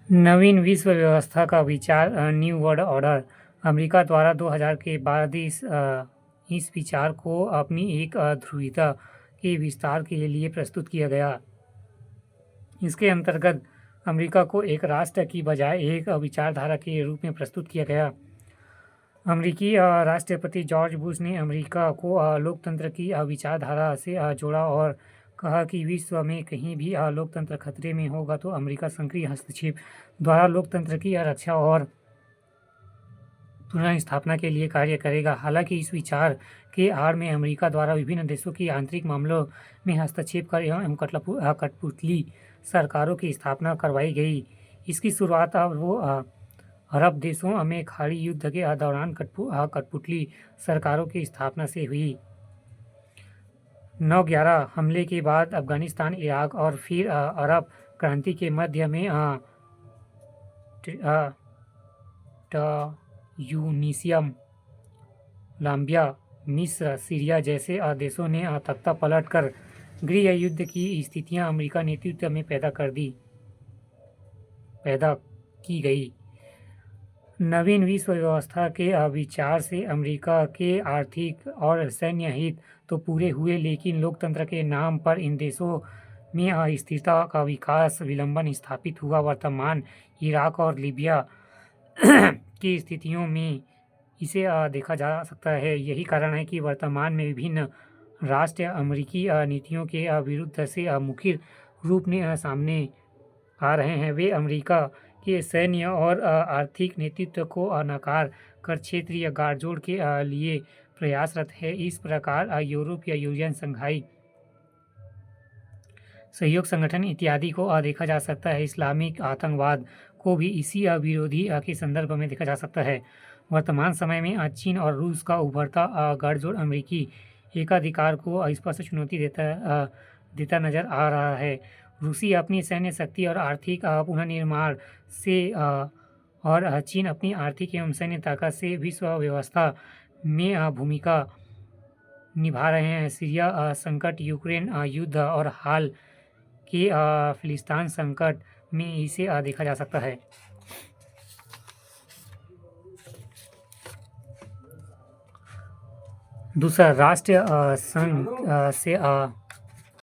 नवीन विश्व व्यवस्था का विचार न्यू वर्ल्ड ऑर्डर अमेरिका द्वारा 2000 के बाद इस विचार को अपनी एक ध्रुवीयता के विस्तार के लिए प्रस्तुत किया गया। इसके अंतर्गत अमेरिका को एक राष्ट्र की बजाय एक विचारधारा के रूप में प्रस्तुत किया गया। अमेरिकी राष्ट्रपति जॉर्ज बुश ने अमेरिका को लोकतंत्र की विचारधारा से जोड़ा और कहा कि विश्व में कहीं भी लोकतंत्र खतरे में होगा तो अमेरिका सक्रिय हस्तक्षेप द्वारा लोकतंत्र की रक्षा और पुनर्स्थापना के लिए कार्य करेगा। हालांकि इस विचार के आड़ में अमेरिका द्वारा विभिन्न देशों के आंतरिक मामलों में हस्तक्षेप कर एवं कठपुतली सरकारों की स्थापना करवाई गई। इसकी शुरुआत अरब देशों में खाड़ी युद्ध के दौरान कठपुतली सरकारों की स्थापना से हुई। 9/11 हमले के बाद अफगानिस्तान, इराक और फिर अरब क्रांति के मध्य में ट्यूनीसिया, लाम्बिया, मिस्र, सीरिया जैसे देशों ने तख्ता पलट कर गृह युद्ध की स्थितियां अमेरिका नेतृत्व में पैदा की गई। नवीन विश्व व्यवस्था के विचार से अमेरिका के आर्थिक और सैन्य हित तो पूरे हुए, लेकिन लोकतंत्र के नाम पर इन देशों में अस्थिरता का विकास विलंबन स्थापित हुआ। वर्तमान इराक और लीबिया की स्थितियों में इसे देखा जा सकता है। यही कारण है कि वर्तमान में विभिन्न राष्ट्र अमेरिकी नीतियों के विरुद्ध से मुख्य रूप में सामने आ रहे हैं। वे अमेरिका के सैन्य और आर्थिक नेतृत्व को नकार कर क्षेत्रीय गठजोड़ के लिए प्रयासरत है। इस प्रकार यूरोपीय यूनियन, संघाई सहयोग संगठन इत्यादि को देखा जा सकता है। इस्लामिक आतंकवाद को भी इसी विरोधी के संदर्भ में देखा जा सकता है। वर्तमान समय में चीन और रूस का उभरता गठजोड़ अमेरिकी एकाधिकार को स्पष्ट चुनौती देता नजर आ रहा है। रूसी अपनी सैन्य शक्ति और आर्थिक पुनर्निर्माण से और चीन अपनी आर्थिक एवं सैन्य ताकत से विश्व व्यवस्था में भूमिका निभा रहे हैं। सीरिया संकट, यूक्रेन युद्ध और हाल के फिलिस्तीन संकट में इसे देखा जा सकता है। दूसरा, राष्ट्र संघ से